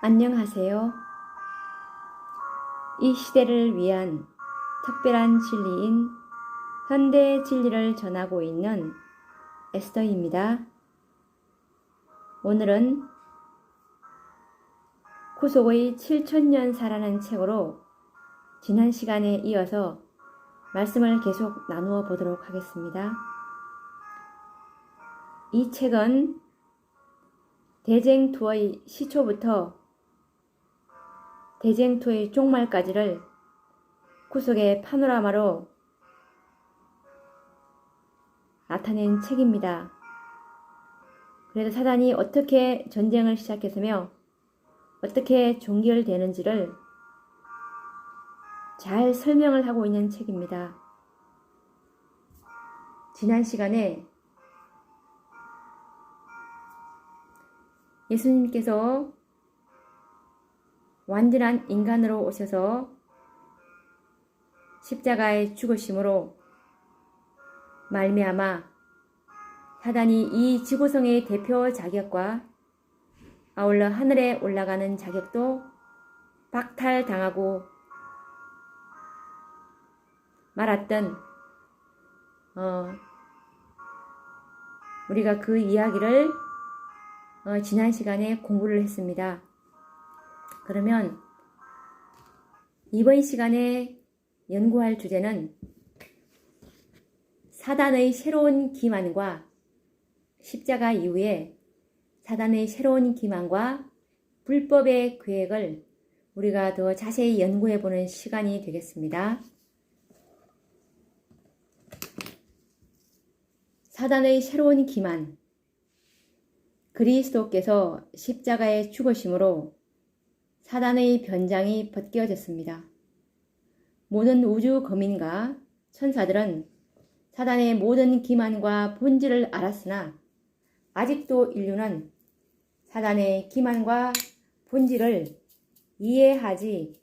안녕하세요. 이 시대를 위한 특별한 진리인 현대 진리를 전하고 있는 에스더입니다. 오늘은 구속의 7000년사라는 책으로 지난 시간에 이어서 말씀을 계속 나누어 보도록 하겠습니다. 이 책은 대쟁투의 시초부터 대쟁투의 종말까지를 구속의 파노라마로 나타낸 책입니다. 그래서 사단이 어떻게 전쟁을 시작했으며 어떻게 종결되는지를 잘 설명을 하고 있는 책입니다. 지난 시간에 예수님께서 완전한 인간으로 오셔서 십자가의 죽으심으로 말미암아 사단이 이 지구성의 대표 자격과 아울러 하늘에 올라가는 자격도 박탈당하고 말았던 우리가 그 이야기를 지난 시간에 공부를 했습니다. 그러면 이번 시간에 연구할 주제는 사단의 새로운 기만과 십자가 이후에 사단의 새로운 기만과 불법의 계획을 우리가 더 자세히 연구해보는 시간이 되겠습니다. 사단의 새로운 기만. 그리스도께서 십자가에 죽으심으로 사단의 변장이 벗겨졌습니다. 모든 우주 거민과 천사들은 사단의 모든 기만과 본질을 알았으나 아직도 인류는 사단의 기만과 본질을 이해하지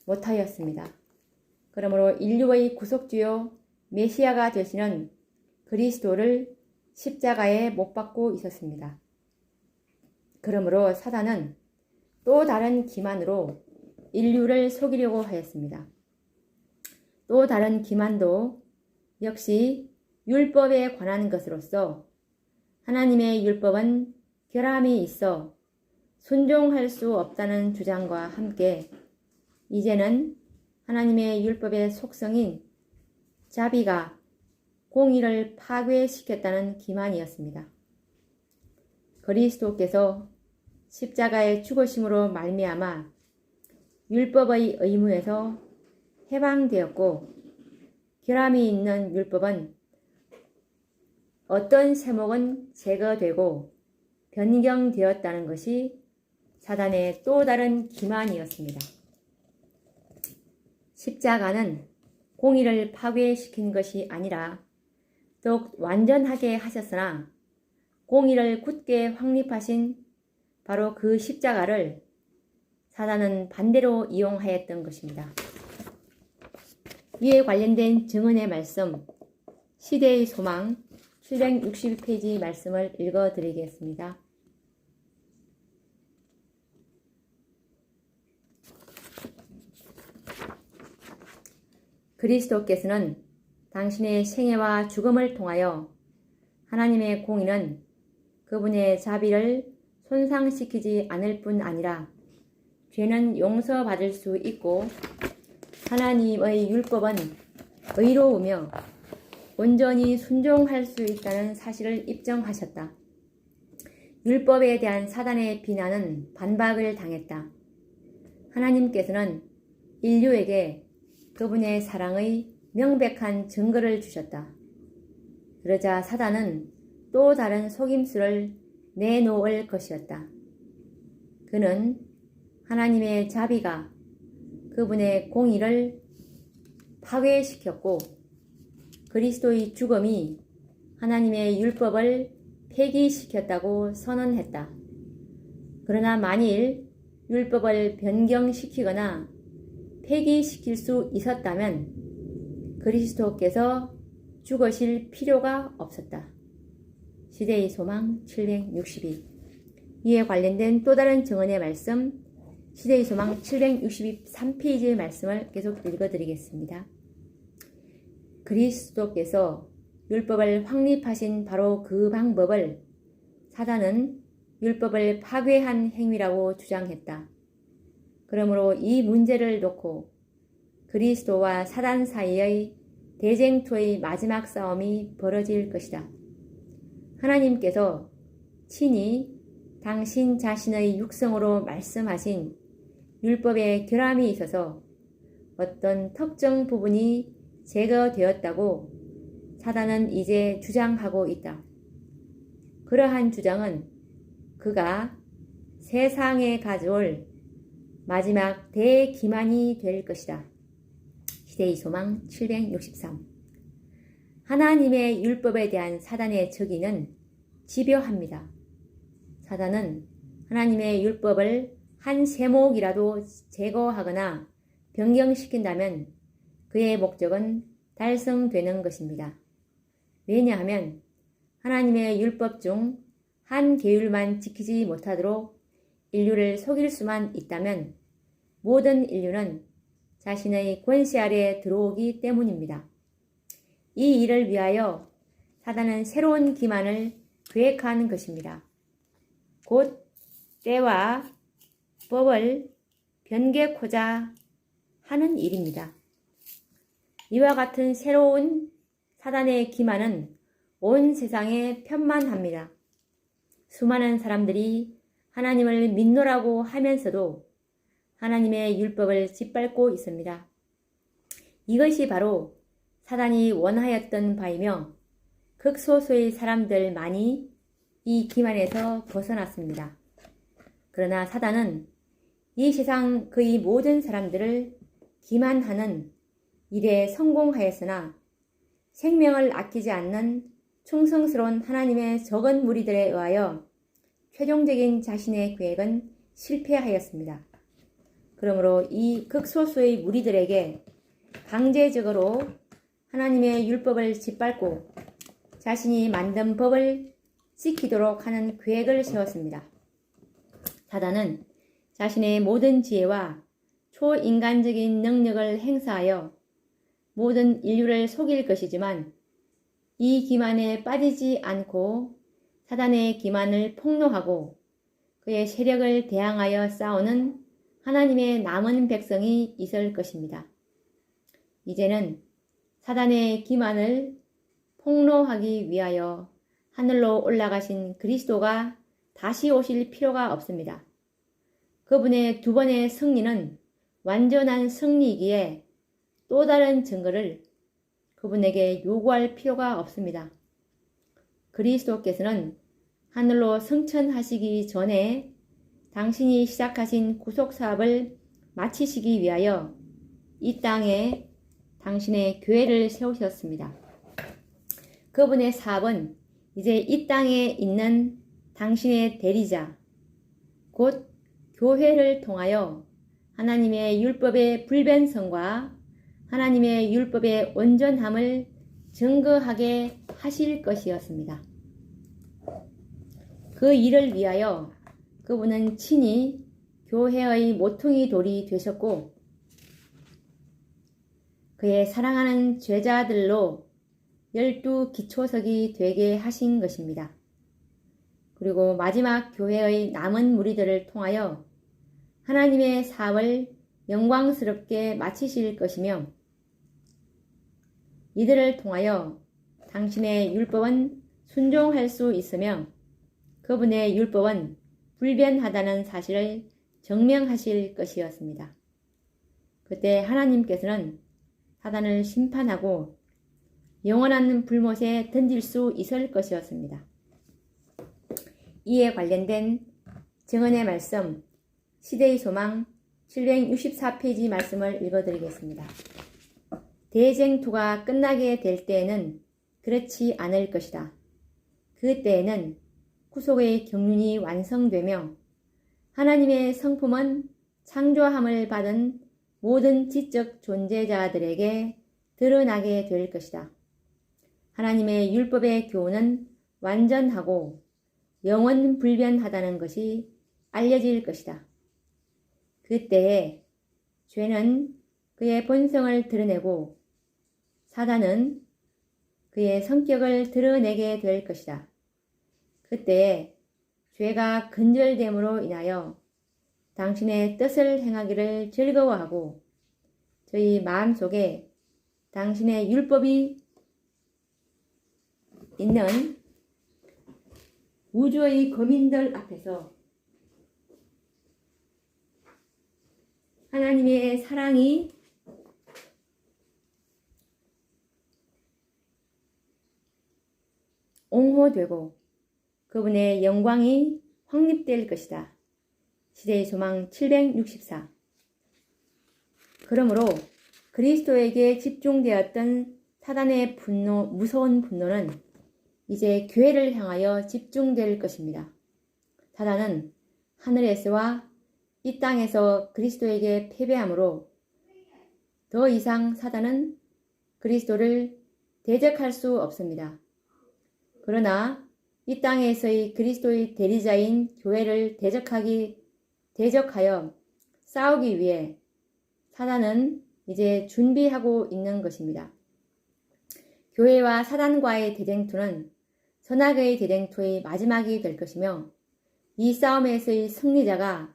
못하였습니다. 그러므로 인류의 구속주요 메시아가 되시는 그리스도를 십자가에 못 박고 있었습니다. 그러므로 사단은 또 다른 기만으로 인류를 속이려고 하였습니다. 또 다른 기만도 역시 율법에 관한 것으로서 하나님의 율법은 결함이 있어 순종할 수 없다는 주장과 함께 이제는 하나님의 율법의 속성인 자비가 공의를 파괴시켰다는 기만이었습니다. 그리스도께서 십자가의 죽으심으로 말미암아 율법의 의무에서 해방되었고 결함이 있는 율법은 어떤 세목은 제거되고 변경되었다는 것이 사단의 또 다른 기만이었습니다. 십자가는 공의를 파괴시킨 것이 아니라 더욱 완전하게 하셨으나 공의를 굳게 확립하신 바로 그 십자가를 사단은 반대로 이용하였던 것입니다. 이에 관련된 증언의 말씀, 시대의 소망 762페이지 말씀을 읽어드리겠습니다. 그리스도께서는 당신의 생애와 죽음을 통하여 하나님의 공의는 그분의 자비를 손상시키지 않을 뿐 아니라 죄는 용서받을 수 있고 하나님의 율법은 의로우며 온전히 순종할 수 있다는 사실을 입증하셨다. 율법에 대한 사단의 비난은 반박을 당했다. 하나님께서는 인류에게 그분의 사랑의 명백한 증거를 주셨다. 그러자 사단은 또 다른 속임수를 내놓을 것이었다. 그는 하나님의 자비가 그분의 공의를 파괴시켰고 그리스도의 죽음이 하나님의 율법을 폐기시켰다고 선언했다. 그러나 만일 율법을 변경시키거나 폐기시킬 수 있었다면 그리스도께서 죽으실 필요가 없었다. 시대의 소망 762. 이에 관련된 또 다른 증언의 말씀, 시대의 소망 763페이지의 말씀을 계속 읽어드리겠습니다. 그리스도께서 율법을 확립하신 바로 그 방법을 사단은 율법을 파괴한 행위라고 주장했다. 그러므로 이 문제를 놓고 그리스도와 사단 사이의 대쟁투의 마지막 싸움이 벌어질 것이다. 하나님께서 친히 당신 자신의 육성으로 말씀하신 율법에 결함이 있어서 어떤 특정 부분이 제거되었다고 사단은 이제 주장하고 있다. 그러한 주장은 그가 세상에 가져올 마지막 대기만이 될 것이다. 시대의 소망 763. 하나님의 율법에 대한 사단의 적의는 집요합니다. 사단은 하나님의 율법을 한 세목이라도 제거하거나 변경시킨다면 그의 목적은 달성되는 것입니다. 왜냐하면 하나님의 율법 중 한 계율만 지키지 못하도록 인류를 속일 수만 있다면 모든 인류는 자신의 권세 아래 들어오기 때문입니다. 이 일을 위하여 사단은 새로운 기만을 계획한 것입니다. 곧 때와 법을 변개코자 하는 일입니다. 이와 같은 새로운 사단의 기만은 온 세상에 편만합니다. 수많은 사람들이 하나님을 믿노라고 하면서도 하나님의 율법을 짓밟고 있습니다. 이것이 바로 사단이 원하였던 바이며 극소수의 사람들만이 이 기만에서 벗어났습니다. 그러나 사단은 이 세상 거의 모든 사람들을 기만하는 일에 성공하였으나 생명을 아끼지 않는 충성스러운 하나님의 적은 무리들에 의하여 최종적인 자신의 계획은 실패하였습니다. 그러므로 이 극소수의 무리들에게 강제적으로 하나님의 율법을 짓밟고 자신이 만든 법을 지키도록 하는 계획을 세웠습니다. 사단은 자신의 모든 지혜와 초인간적인 능력을 행사하여 모든 인류를 속일 것이지만 이 기만에 빠지지 않고 사단의 기만을 폭로하고 그의 세력을 대항하여 싸우는 하나님의 남은 백성이 있을 것입니다. 이제는 사단의 기만을 폭로하기 위하여 하늘로 올라가신 그리스도가 다시 오실 필요가 없습니다. 그분의 두 번의 승리는 완전한 승리이기에 또 다른 증거를 그분에게 요구할 필요가 없습니다. 그리스도께서는 하늘로 승천하시기 전에 당신이 시작하신 구속사업을 마치시기 위하여 이 땅에 당신의 교회를 세우셨습니다. 그분의 사업은 이제 이 땅에 있는 당신의 대리자, 곧 교회를 통하여 하나님의 율법의 불변성과 하나님의 율법의 온전함을 증거하게 하실 것이었습니다. 그 일을 위하여 그분은 친히 교회의 모퉁이 돌이 되셨고 그의 사랑하는 제자들로 12 기초석이 되게 하신 것입니다. 그리고 마지막 교회의 남은 무리들을 통하여 하나님의 사업을 영광스럽게 마치실 것이며 이들을 통하여 당신의 율법은 순종할 수 있으며 그분의 율법은 불변하다는 사실을 증명하실 것이었습니다. 그때 하나님께서는 사단을 심판하고 영원한 불못에 던질 수 있을 것이었습니다. 이에 관련된 증언의 말씀, 시대의 소망 764페이지 말씀을 읽어드리겠습니다. 대쟁투가 끝나게 될 때에는 그렇지 않을 것이다. 그 때에는 구속의 경륜이 완성되며 하나님의 성품은 창조함을 받은 모든 지적 존재자들에게 드러나게 될 것이다. 하나님의 율법의 교훈은 완전하고 영원불변하다는 것이 알려질 것이다. 그때에 죄는 그의 본성을 드러내고 사단은 그의 성격을 드러내게 될 것이다. 그때에 죄가 근절됨으로 인하여 당신의 뜻을 행하기를 즐거워하고 저희 마음속에 당신의 율법이 있는 우주의 거민들 앞에서 하나님의 사랑이 옹호되고 그분의 영광이 확립될 것이다. 시대의 소망 764. 그러므로 그리스도에게 집중되었던 사단의 분노, 무서운 분노는 이제 교회를 향하여 집중될 것입니다. 사단은 하늘에서와 이 땅에서 그리스도에게 패배하므로 더 이상 사단은 그리스도를 대적할 수 없습니다. 그러나 이 땅에서의 그리스도의 대리자인 교회를 대적하여 싸우기 위해 사단은 이제 준비하고 있는 것입니다. 교회와 사단과의 대쟁투는 선악의 대쟁투의 마지막이 될 것이며 이 싸움에서의 승리자가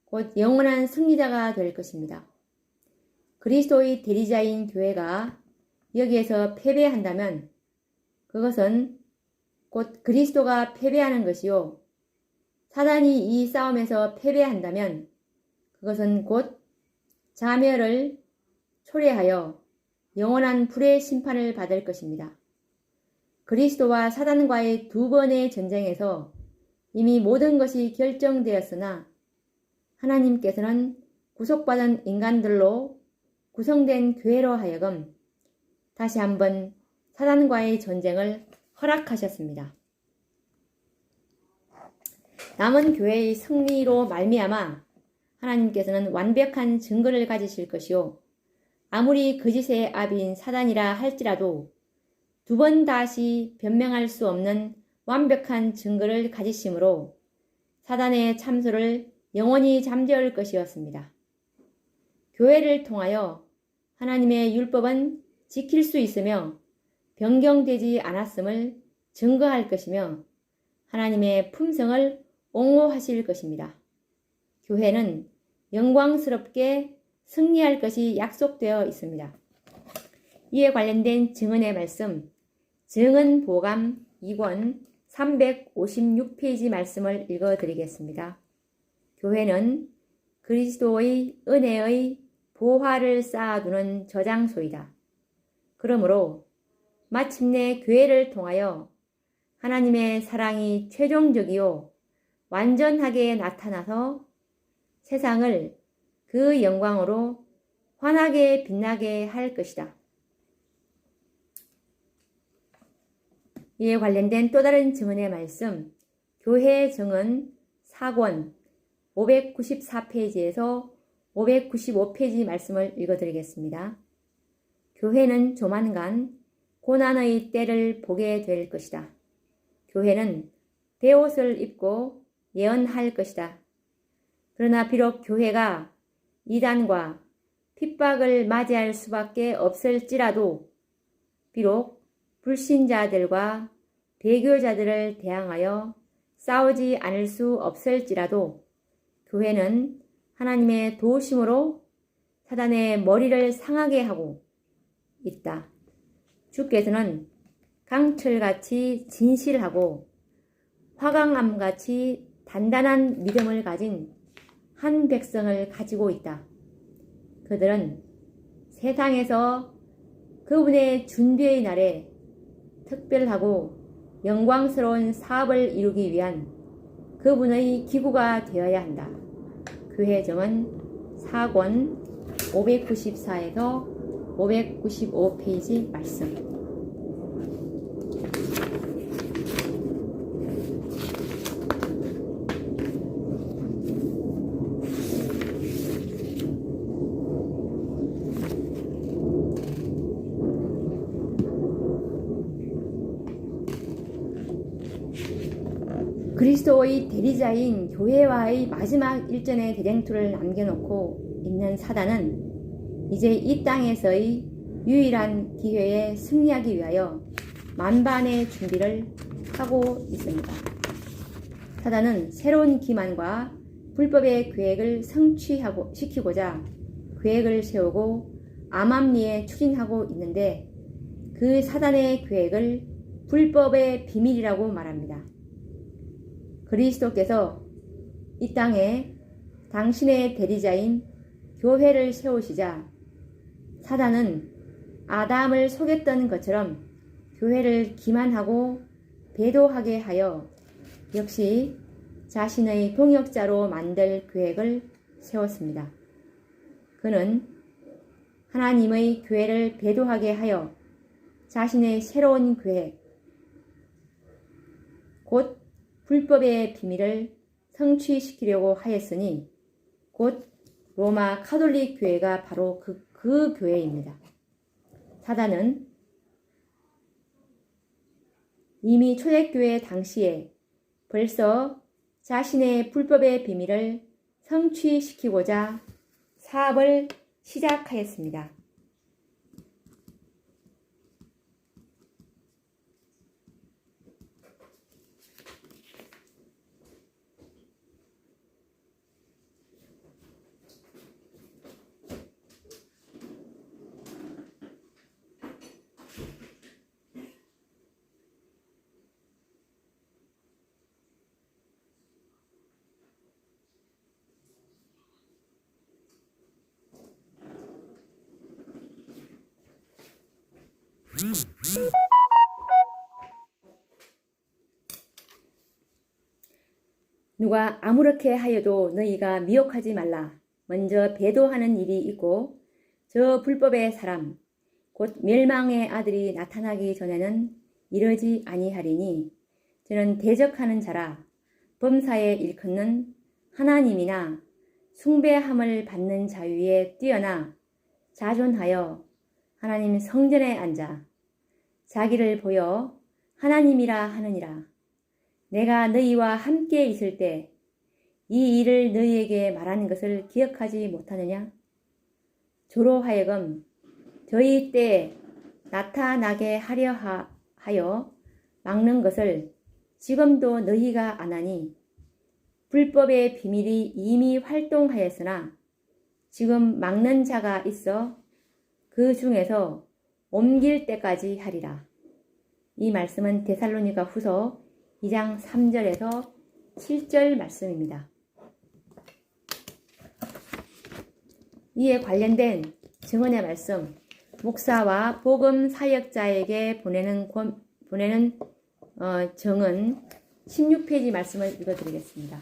곧 영원한 승리자가 될 것입니다. 그리스도의 대리자인 교회가 여기에서 패배한다면 그것은 곧 그리스도가 패배하는 것이요. 사단이 이 싸움에서 패배한다면 그것은 곧 자멸을 초래하여 영원한 불의 심판을 받을 것입니다. 그리스도와 사단과의 두 번의 전쟁에서 이미 모든 것이 결정되었으나 하나님께서는 구속받은 인간들로 구성된 교회로 하여금 다시 한번 사단과의 전쟁을 허락하셨습니다. 남은 교회의 승리로 말미암아 하나님께서는 완벽한 증거를 가지실 것이요 아무리 거짓의 아비인 사단이라 할지라도 두 번 다시 변명할 수 없는 완벽한 증거를 가지심으로 사단의 참소를 영원히 잠재울 것이었습니다. 교회를 통하여 하나님의 율법은 지킬 수 있으며 변경되지 않았음을 증거할 것이며 하나님의 품성을 옹호하실 것입니다. 교회는 영광스럽게 승리할 것이 약속되어 있습니다. 이에 관련된 증언의 말씀, 증언보감 2권 356페이지 말씀을 읽어드리겠습니다. 교회는 그리스도의 은혜의 보화를 쌓아두는 저장소이다. 그러므로 마침내 교회를 통하여 하나님의 사랑이 최종적이요 완전하게 나타나서 세상을 그 영광으로 환하게 빛나게 할 것이다. 이에 관련된 또 다른 증언의 말씀, 교회 증언 4권 594페이지에서 595페이지 말씀을 읽어드리겠습니다. 교회는 조만간 고난의 때를 보게 될 것이다. 교회는 베옷을 입고 예언할 것이다. 그러나 비록 교회가 이단과 핍박을 맞이할 수밖에 없을지라도 비록 불신자들과 배교자들을 대항하여 싸우지 않을 수 없을지라도 교회는 하나님의 도우심으로 사단의 머리를 상하게 하고 있다. 주께서는 강철같이 진실하고 화강암같이 단단한 믿음을 가진 한 백성을 가지고 있다. 그들은 세상에서 그분의 준비의 날에 특별하고 영광스러운 사업을 이루기 위한 그분의 기구가 되어야 한다. 교회 정언 4권 594에서 595페이지 말씀. 그리스도의 대리자인 교회와의 마지막 일전의 대쟁투를 남겨놓고 있는 사단은 이제 이 땅에서의 유일한 기회에 승리하기 위하여 만반의 준비를 하고 있습니다. 사단은 새로운 기만과 불법의 계획을 성취시키고자 계획을 세우고 암암리에 추진하고 있는데 그 사단의 계획을 불법의 비밀이라고 말합니다. 그리스도께서 이 땅에 당신의 대리자인 교회를 세우시자 사단은 아담을 속였던 것처럼 교회를 기만하고 배도하게 하여 역시 자신의 동역자로 만들 계획을 세웠습니다. 그는 하나님의 교회를 배도하게 하여 자신의 새로운 계획, 곧 불법의 비밀을 성취시키려고 하였으니 곧 로마 카톨릭 교회가 바로 그 교회입니다. 사단은 이미 초대교회 당시에 벌써 자신의 불법의 비밀을 성취시키고자 사업을 시작하였습니다. 누가 아무렇게 하여도 너희가 미혹하지 말라. 먼저 배도하는 일이 있고 저 불법의 사람 곧 멸망의 아들이 나타나기 전에는 이러지 아니하리니 저는 대적하는 자라 범사에 일컫는 하나님이나 숭배함을 받는 자유에 뛰어나 자존하여 하나님 성전에 앉아 자기를 보여 하나님이라 하느니라. 내가 너희와 함께 있을 때 이 일을 너희에게 말하는 것을 기억하지 못하느냐? 조로 하여금 저희 때에 나타나게 하려 하여 막는 것을 지금도 너희가 안 하니 불법의 비밀이 이미 활동하였으나 지금 막는 자가 있어 그 중에서 옮길 때까지 하리라. 이 말씀은 데살로니가 후서 2장 3절에서 7절 말씀입니다. 이에 관련된 증언의 말씀, 목사와 복음 사역자에게 보내는 증언 16페이지 말씀을 읽어드리겠습니다.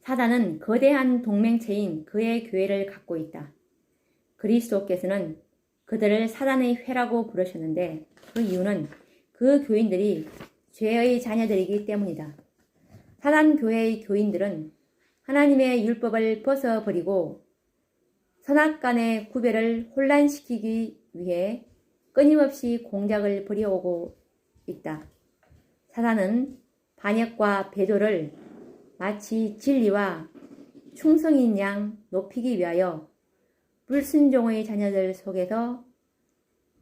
사단은 거대한 동맹체인 그의 교회를 갖고 있다. 그리스도께서는 그들을 사단의 회라고 부르셨는데 그 이유는 그 교인들이 죄의 자녀들이기 때문이다. 사단 교회의 교인들은 하나님의 율법을 벗어버리고 선악간의 구별을 혼란시키기 위해 끊임없이 공작을 벌여오고 있다. 사단은 반역과 배도를 마치 진리와 충성인 양 높이기 위하여 불순종의 자녀들 속에서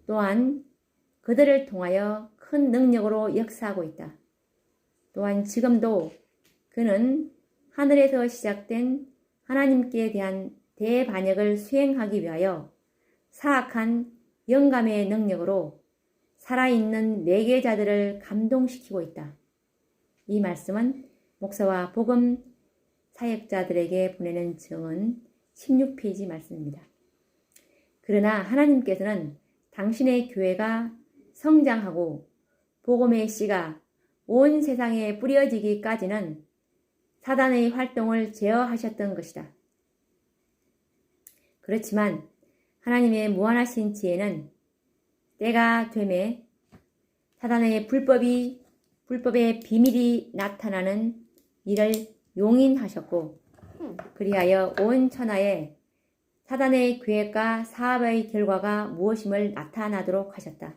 또한 그들을 통하여 큰 능력으로 역사하고 있다. 또한 지금도 그는 하늘에서 시작된 하나님께 대한 대반역을 수행하기 위하여 사악한 영감의 능력으로 살아있는 매개자들을 감동시키고 있다. 이 말씀은 목사와 복음 사역자들에게 보내는 증언 16페이지 말씀입니다. 그러나 하나님께서는 당신의 교회가 성장하고 복음의 씨가 온 세상에 뿌려지기까지는 사단의 활동을 제어하셨던 것이다. 그렇지만 하나님의 무한하신 지혜는 때가 되매 사단의 불법의 비밀이 나타나는 일을 용인하셨고 그리하여 온 천하에 사단의 계획과 사업의 결과가 무엇임을 나타나도록 하셨다.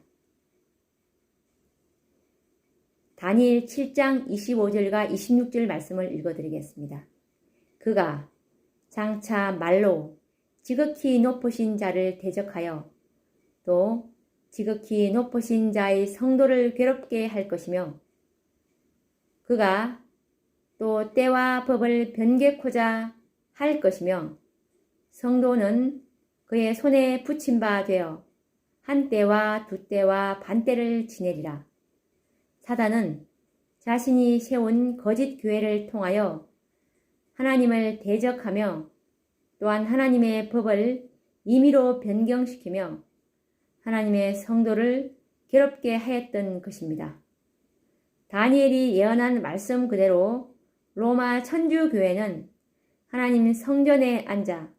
다니엘 7장 25절과 26절 말씀을 읽어드리겠습니다. 그가 장차 말로 지극히 높으신 자를 대적하여 또 지극히 높으신 자의 성도를 괴롭게 할 것이며 그가 또 때와 법을 변개코자 할 것이며 성도는 그의 손에 붙임 바 되어 한 때와 두 때와 반 때를 지내리라. 사단은 자신이 세운 거짓 교회를 통하여 하나님을 대적하며 또한 하나님의 법을 임의로 변경시키며 하나님의 성도를 괴롭게 하였던 것입니다. 다니엘이 예언한 말씀 그대로 로마 천주교회는 하나님 성전에 앉아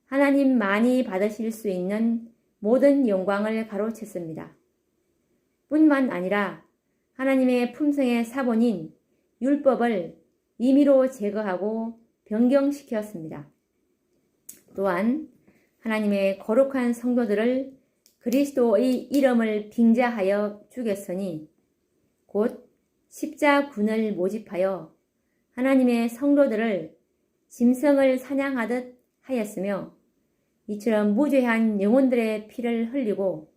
하나님만이 받으실 수 있는 모든 영광을 가로챘습니다. 뿐만 아니라 하나님의 품성의 사본인 율법을 임의로 제거하고 변경시켰습니다. 또한 하나님의 거룩한 성도들을 그리스도의 이름을 빙자하여 죽였으니 곧 십자군을 모집하여 하나님의 성도들을 짐승을 사냥하듯 하였으며 이처럼 무죄한 영혼들의 피를 흘리고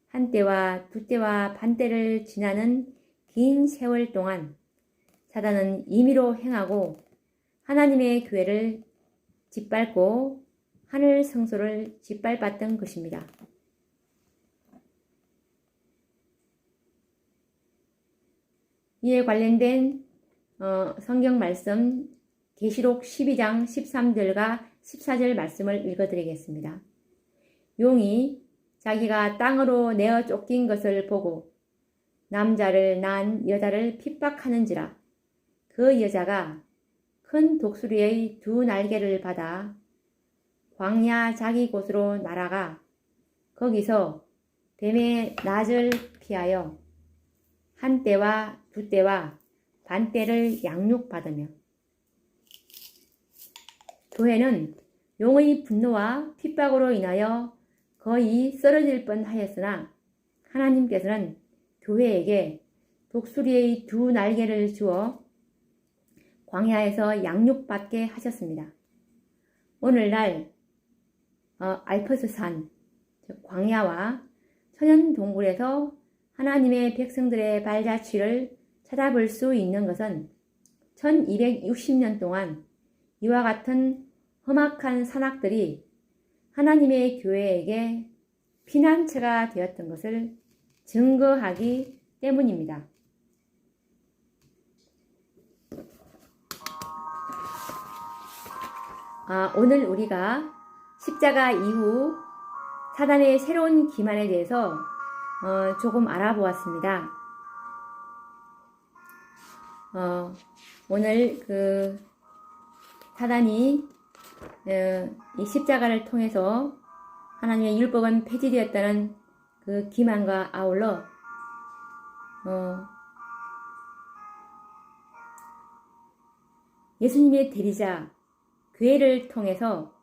한 때와 두 때와 반 때를 지나는 긴 세월 동안 사단은 임의로 행하고 하나님의 교회를 짓밟고 하늘 성소를 짓밟았던 것입니다. 이에 관련된 성경 말씀 계시록 12장 13절과 14절 말씀을 읽어드리겠습니다. 용이 자기가 땅으로 내어 쫓긴 것을 보고 남자를 낳은 여자를 핍박하는지라 그 여자가 큰 독수리의 두 날개를 받아 광야 자기 곳으로 날아가 거기서 뱀의 낯을 피하여 한 때와 두 때와 반 때를 양육받으며 교회는 용의 분노와 핍박으로 인하여 거의 쓰러질 뻔하였으나 하나님께서는 교회에게 독수리의 두 날개를 주어 광야에서 양육받게 하셨습니다. 오늘날 알프스산, 즉 광야와 천연동굴에서 하나님의 백성들의 발자취를 찾아볼 수 있는 것은 1260년 동안 이와 같은 험악한 산악들이 하나님의 교회에게 피난처가 되었던 것을 증거하기 때문입니다. 오늘 우리가 십자가 이후 사단의 새로운 기만에 대해서 조금 알아보았습니다. 오늘 사단이 이 십자가를 통해서 하나님의 율법은 폐지되었다는 그 기만과 아울러 예수님의 대리자 교회를 통해서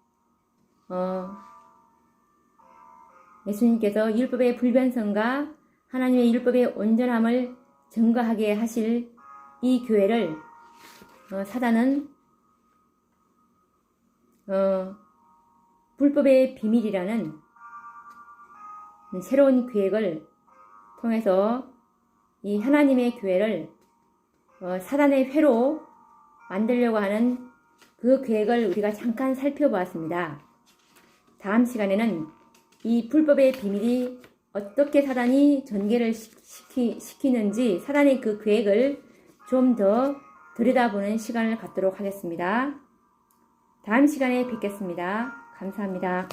예수님께서 율법의 불변성과 하나님의 율법의 온전함을 증거하게 하실 이 교회를 사단은 불법의 비밀이라는 새로운 계획을 통해서 이 하나님의 교회를 사단의 회로 만들려고 하는 그 계획을 우리가 잠깐 살펴보았습니다. 다음 시간에는 이 불법의 비밀이 어떻게 사단이 전개를 시키는지 사단의 그 계획을 좀 더 들여다보는 시간을 갖도록 하겠습니다. 다음 시간에 뵙겠습니다. 감사합니다.